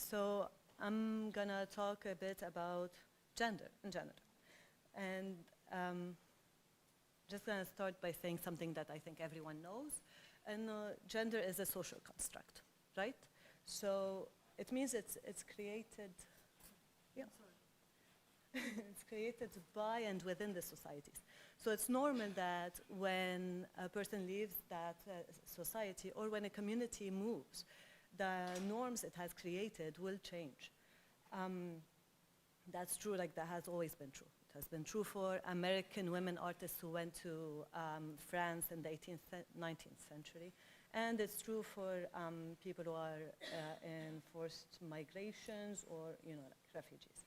So I'm gonna talk a bit about gender in general. And just gonna start by saying something that I think everyone knows. And gender is a social construct, right? So it means it's created, yeah. It's created by and within the societies. So it's normal that when a person leaves that society or when a community moves, the norms it has created will change. That's true, like that has always been true. It has been true for American women artists who went to France in the 18th, 19th century. And it's true for people who are in forced migrations or, like refugees.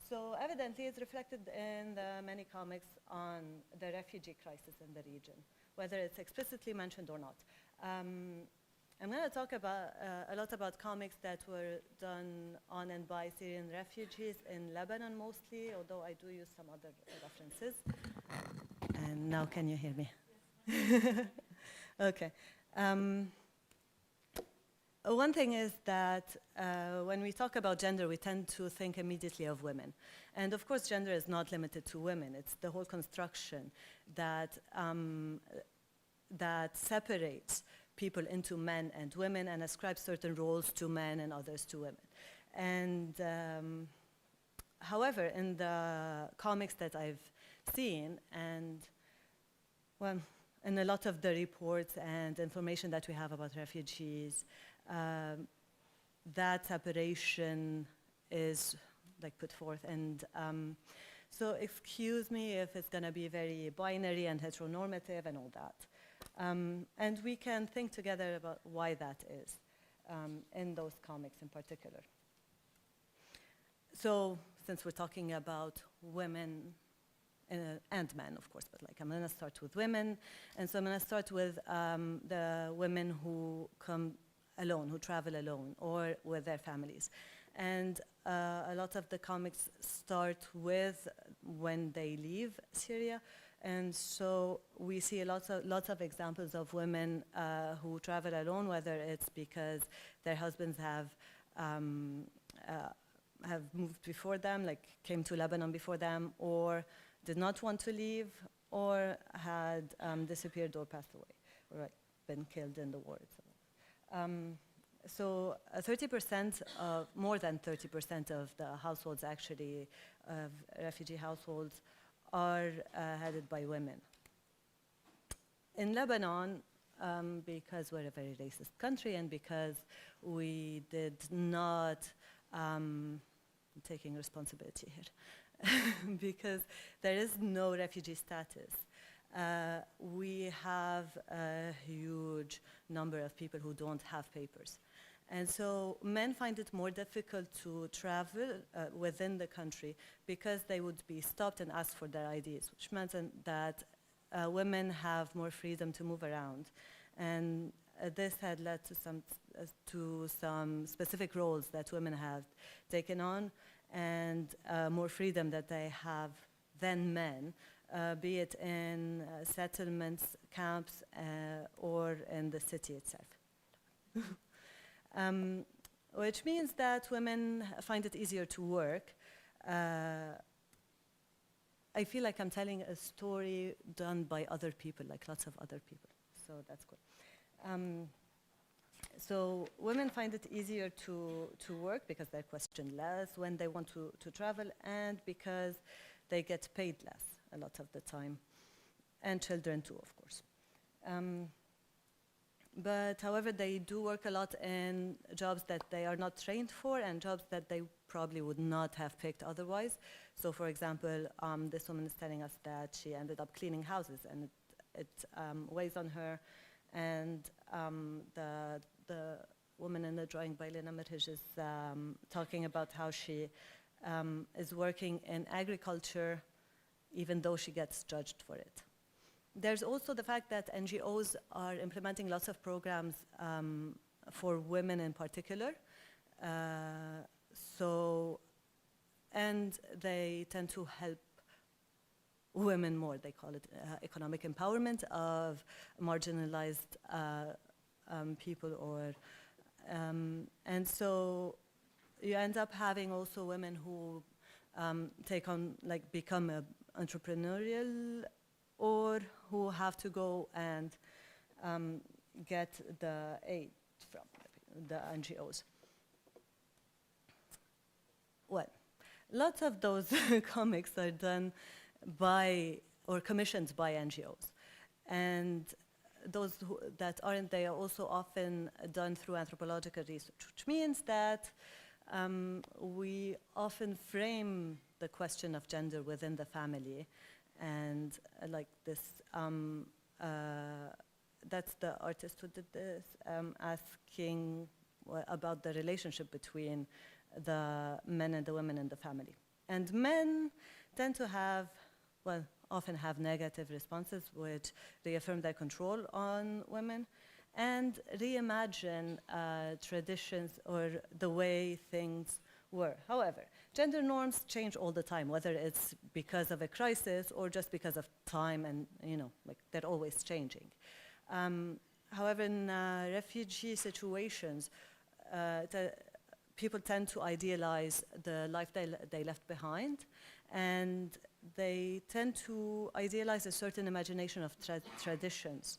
So evidently, it's reflected in the many comics on the refugee crisis in the region, whether it's explicitly mentioned or not. I'm going to talk about a lot about comics that were done on and by Syrian refugees in Lebanon mostly, although I do use some other references. And now can you hear me? Yes. Okay. One thing is that when we talk about gender, we tend to think immediately of women. And of course, gender is not limited to women. It's the whole construction that, that separates people into men and women and ascribes certain roles to men and others to women. And however, in the comics that I've seen, and well, in a lot of the reports and information that we have about refugees, that separation is like put forth. And so excuse me if it's going to be very binary and heteronormative and all that. And we can think together about why that is in those comics in particular. So since we're talking about women and men, of course, but like I'm going to start with women. And so I'm going to start with the women who come alone, who travel alone, or with their families. And a lot of the comics start with when they leave Syria. And so we see lots of examples of women who travel alone, whether it's because their husbands have moved before them, like came to Lebanon before them, or did not want to leave, or had disappeared or passed away, or like, been killed in the war itself. So 30% of, more than 30% of the households actually, of refugee households, are headed by women. In Lebanon, because we're a very racist country and because we did not, I'm taking responsibility here, because there is no refugee status. We have a huge number of people who don't have papers. And so men find it more difficult to travel within the country because they would be stopped and asked for their IDs, which meant that women have more freedom to move around. And this had led to some specific roles that women have taken on and more freedom that they have than men, be it in settlements, camps, or in the city itself. Which means that women find it easier to work. I feel like I'm telling a story done by other people, like lots of other people, so that's good. So women find it easier to work because they're questioned less when they want to travel, and because they get paid less a lot of the time, and children too, of course. But however, they do work a lot in jobs that they are not trained for and jobs that they probably would not have picked otherwise. So for example, this woman is telling us that she ended up cleaning houses, and it weighs on her. And the woman in the drawing by Lena Mirhij is talking about how she is working in agriculture even though she gets judged for it. There's also the fact that NGOs are implementing lots of programs for women in particular. And they tend to help women more. They call it economic empowerment of marginalized people, or and so you end up having also women who take on, like, become entrepreneurial, or who have to go and get the aid from the NGOs. Well, lots of those comics are done by or commissioned by NGOs. And those that aren't, they are also often done through anthropological research, which means that we often frame the question of gender within the family. And like this, that's the artist who did this, asking about the relationship between the men and the women in the family. And men tend to have, well, often have negative responses, which reaffirm their control on women and reimagine traditions or the way things were. However, gender norms change all the time, whether it's because of a crisis or just because of time, and like they're always changing. However, in refugee situations, people tend to idealize the life they left behind, and they tend to idealize a certain imagination of traditions,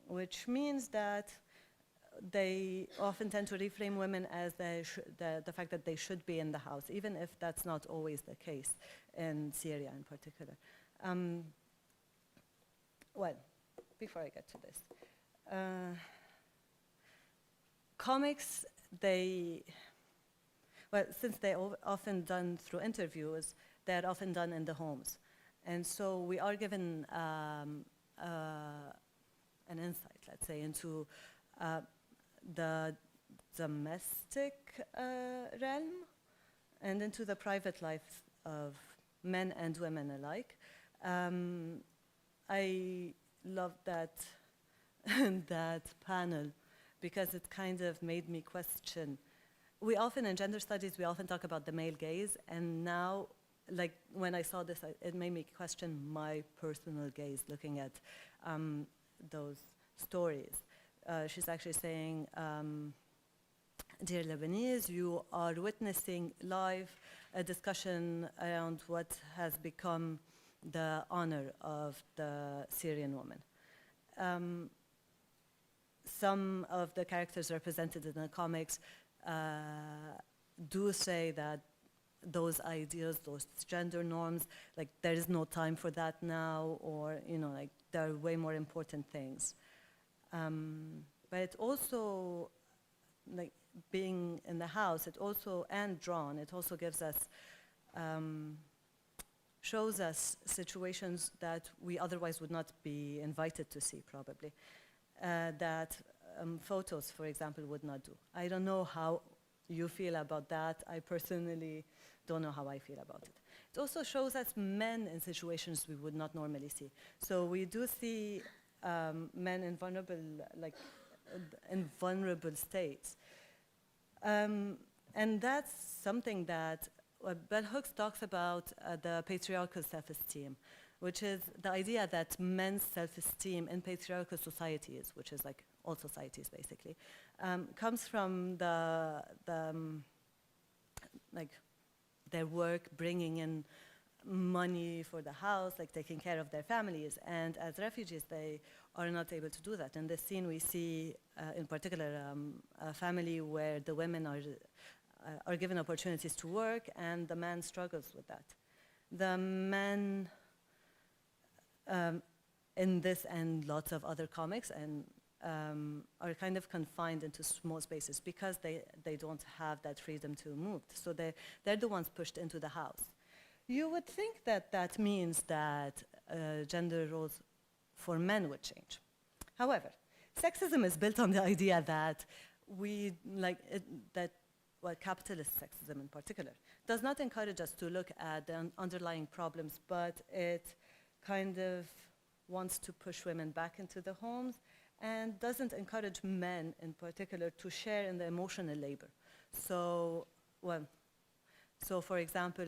which means that they often tend to reframe women as the fact that they should be in the house, even if that's not always the case in Syria in particular. Well, before I get to this, comics, since they're often done through interviews, they're often done in the homes. And so we are given an insight, let's say, into the domestic realm and into the private life of men and women alike. I love that, that panel, because it kind of made me question. We often, in gender studies, we often talk about the male gaze, and now, like, when I saw this, it made me question my personal gaze, looking at those stories. She's actually saying, dear Lebanese, you are witnessing live a discussion around what has become the honor of the Syrian woman. Some of the characters represented in the comics do say that those ideas, those gender norms, like there is no time for that now, or like there are way more important things. But it also, like being in the house, it also, and drawn, it also gives us, shows us situations that we otherwise would not be invited to see, probably. That photos, for example, would not do. I don't know how you feel about that. I personally don't know how I feel about it. It also shows us men in situations we would not normally see. So we do see men in vulnerable, in vulnerable states. And that's something that Bell Hooks talks about, the patriarchal self-esteem, which is the idea that men's self-esteem in patriarchal societies, which is like all societies basically, comes from like their work bringing in money for the house, like taking care of their families. And as refugees, they are not able to do that. In this scene, we see, in particular, a family where the women are given opportunities to work, and the man struggles with that. The men, in this and lots of other comics, and are kind of confined into small spaces because they don't have that freedom to move. So they're the ones pushed into the house. You would think that that means that gender roles for men would change. However, sexism is built on the idea that well, capitalist sexism in particular, does not encourage us to look at the underlying problems, but it kind of wants to push women back into the homes and doesn't encourage men in particular to share in the emotional labor. So, for example,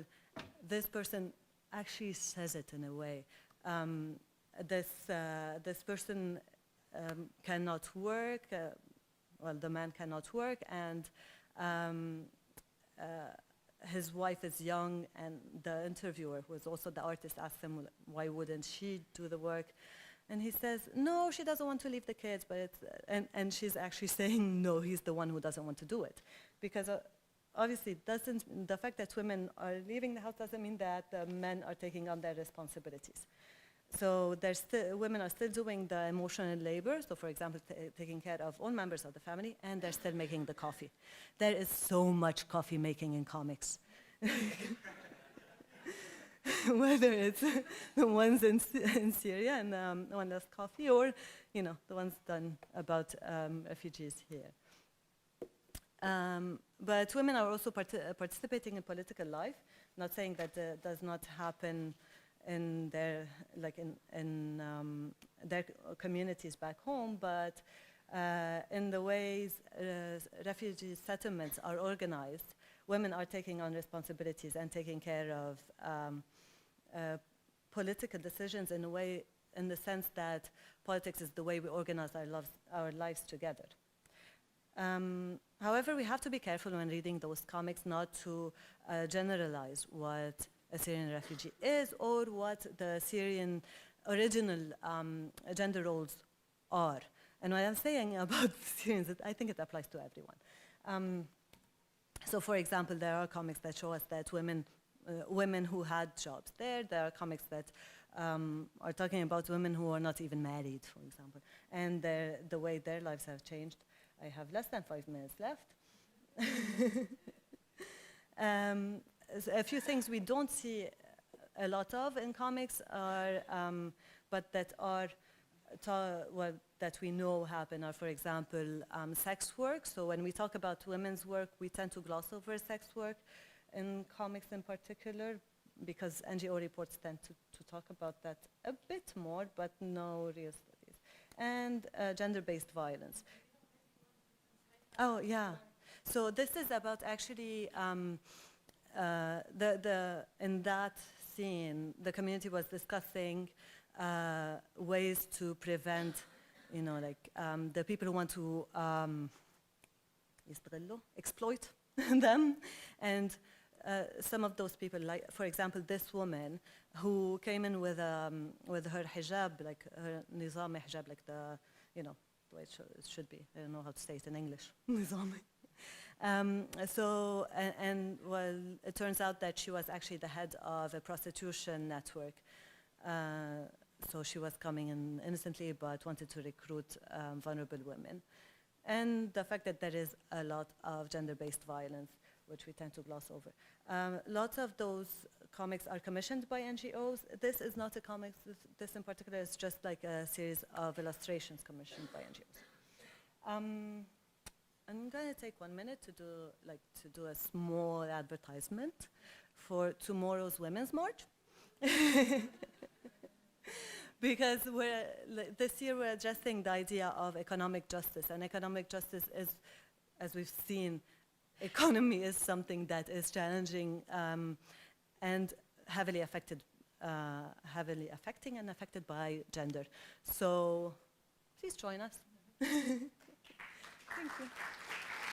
this person actually says it in a way. This person cannot work, the man cannot work, and his wife is young, and the interviewer, who is also the artist, asked him, why wouldn't she do the work? And he says, no, she doesn't want to leave the kids, but it's, and she's actually saying, no, he's the one who doesn't want to do it. Because obviously, the fact that women are leaving the house doesn't mean that the men are taking on their responsibilities. So women are still doing the emotional labor, so for example, taking care of all members of the family, and they're still making the coffee. There is so much coffee making in comics. Whether it's the ones in Syria and the one that's coffee, or the ones done about refugees here. But women are also participating in political life. Not saying that does not happen in their their communities back home, but in the ways refugee settlements are organized, women are taking on responsibilities and taking care of political decisions in the sense that politics is the way we organize our lives together. However, we have to be careful when reading those comics not to generalize what a Syrian refugee is or what the Syrian original gender roles are. And what I'm saying about Syrians, I think it applies to everyone. So for example, there are comics that show us that women who had jobs there. There are comics that are talking about women who are not even married, for example, and the way their lives have changed. I have less than 5 minutes left. A few things we don't see a lot of in comics are, but that are that we know happen are, for example, sex work. So when we talk about women's work, we tend to gloss over sex work in comics in particular, because NGO reports tend to talk about that a bit more, but no real studies. And gender-based violence. Oh, yeah. So this is about actually, in that scene, the community was discussing ways to prevent, the people who want to exploit them. And some of those people, like, for example, this woman who came in with her hijab, like her nizami hijab, like the way it should be. I don't know how to say it in English. Nizami. Well, it turns out that she was actually the head of a prostitution network. So she was coming in innocently, but wanted to recruit vulnerable women. And the fact that there is a lot of gender-based violence, which we tend to gloss over. Lots of those comics are commissioned by NGOs. This is not a comic. This in particular is just like a series of illustrations commissioned by NGOs. I'm going to take 1 minute to do a small advertisement for tomorrow's Women's March. Because this year we're addressing the idea of economic justice, and economic justice is, as we've seen, economy is something that is challenging and heavily affecting and affected by gender. So please join us. Thank you.